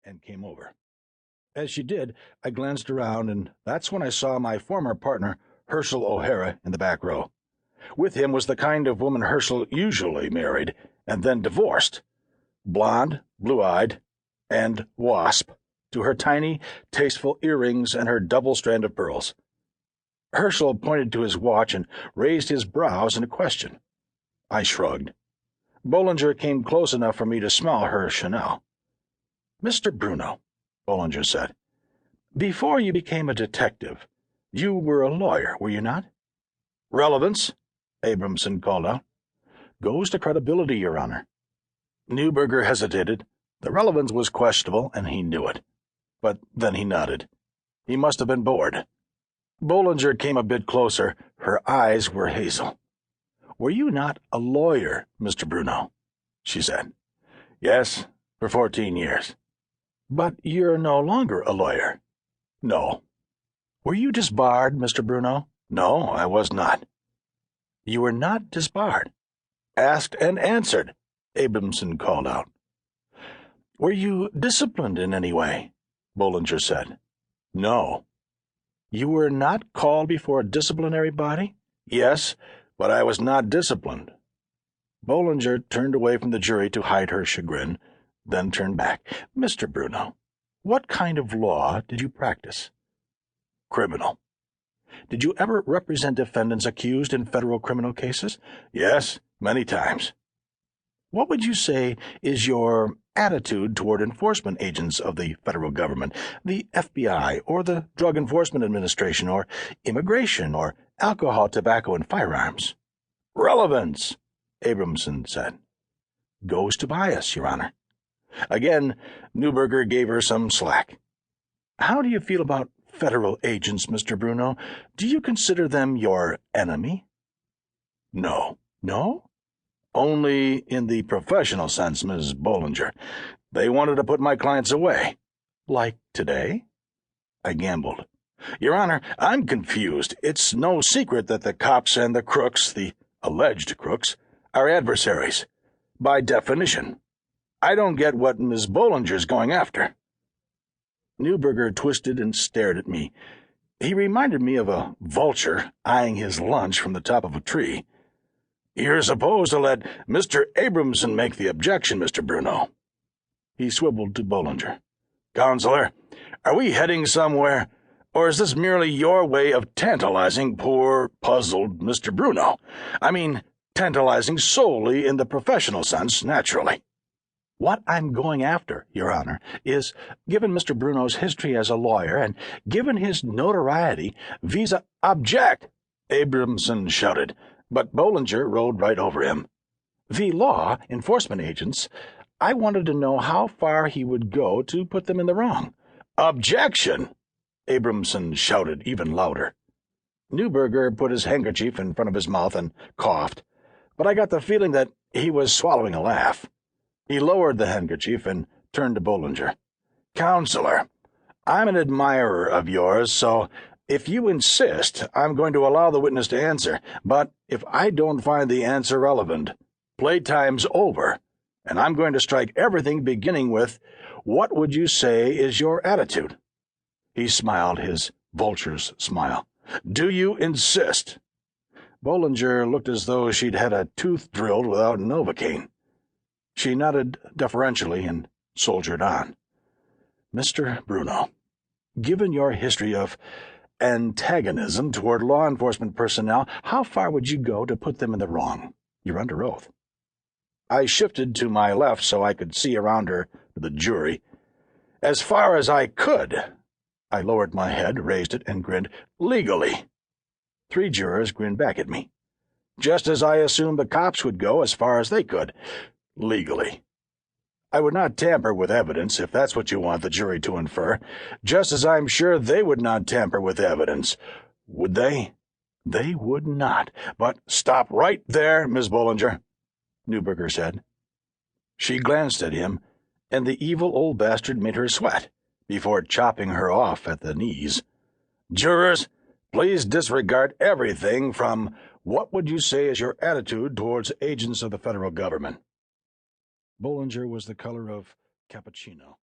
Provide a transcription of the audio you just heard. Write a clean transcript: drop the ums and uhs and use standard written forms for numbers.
and came over. As she did, I glanced around, and that's when I saw my former partner, Herschel O'Hara, in the back row. With him was the kind of woman Herschel usually married and then divorced. Blonde, blue-eyed, and wasp, to her tiny, tasteful earrings and her double strand of pearls. Herschel pointed to his watch and raised his brows in a question. I shrugged. Bollinger came close enough for me to smell her Chanel. "Mr. Bruno," Bollinger said, "before you became a detective, you were a lawyer, were you not?" "Relevance," Abramson called out. "Goes to credibility, Your Honor." Neuberger hesitated. The relevance was questionable, and he knew it. But then he nodded. He must have been bored. Bollinger came a bit closer. Her eyes were hazel. "Were you not a lawyer, Mr. Bruno?" she said. "Yes, for 14 years. "But you're no longer a lawyer." "No." "Were you disbarred, Mr. Bruno?" "No, I was not." "You were not disbarred." "Asked and answered," Abramson called out. "Were you disciplined in any way?" Bollinger said. "No." "You were not called before a disciplinary body?" "Yes, but I was not disciplined." Bollinger turned away from the jury to hide her chagrin, then turned back. "Mr. Bruno, what kind of law did you practice?" "Criminal." "Did you ever represent defendants accused in federal criminal cases?" "Yes, many times." "What would you say is your attitude toward enforcement agents of the federal government, the FBI, or the Drug Enforcement Administration, or immigration, or alcohol, tobacco, and firearms?" "Relevance," Abramson said. "Goes to bias, Your Honor." Again, Neuberger gave her some slack. "How do you feel about federal agents, Mr. Bruno? Do you consider them your enemy?" "No." "No?" "Only in the professional sense, Ms. Bollinger. They wanted to put my clients away." "Like today?" I gambled. "Your Honor, I'm confused. It's no secret that the cops and the crooks, the alleged crooks, are adversaries. By definition. I don't get what Ms. Bollinger's going after." Neuberger twisted and stared at me. He reminded me of a vulture eyeing his lunch from the top of a tree. "You're supposed to let Mr. Abramson make the objection, Mr. Bruno." He swiveled to Bollinger. "Counselor, are we heading somewhere, or is this merely your way of tantalizing poor, puzzled Mr. Bruno? I mean, tantalizing solely in the professional sense, naturally." "What I'm going after, Your Honor, is, given Mr. Bruno's history as a lawyer and given his notoriety vis-a—" "Object!" Abramson shouted, but Bollinger rode right over him. "Law enforcement agents, I wanted to know how far he would go to put them in the wrong." "Objection!" Abramson shouted even louder. Neuberger put his handkerchief in front of his mouth and coughed, but I got the feeling that he was swallowing a laugh. He lowered the handkerchief and turned to Bollinger. "Counselor, I'm an admirer of yours, so if you insist, I'm going to allow the witness to answer. But if I don't find the answer relevant, playtime's over, and I'm going to strike everything beginning with, 'What would you say is your attitude?'" He smiled his vulture's smile. "Do you insist?" Bollinger looked as though she'd had a tooth drilled without Novocaine. She nodded deferentially and soldiered on. "Mr. Bruno, given your history of antagonism toward law enforcement personnel, how far would you go to put them in the wrong? You're under oath." I shifted to my left so I could see around her to the jury. "As far as I could." I lowered my head, raised it, and grinned. "Legally." 3 jurors grinned back at me. "Just as I assumed the cops would go as far as they could. Legally. I would not tamper with evidence, if that's what you want the jury to infer, just as I'm sure they would not tamper with evidence. Would they?" "They would not. But—" "Stop right there, Miss Bollinger," Neuberger said. She glanced at him, and the evil old bastard made her sweat, before chopping her off at the knees. "Jurors, please disregard everything from 'What would you say is your attitude towards agents of the federal government?'" Bollinger was the color of cappuccino.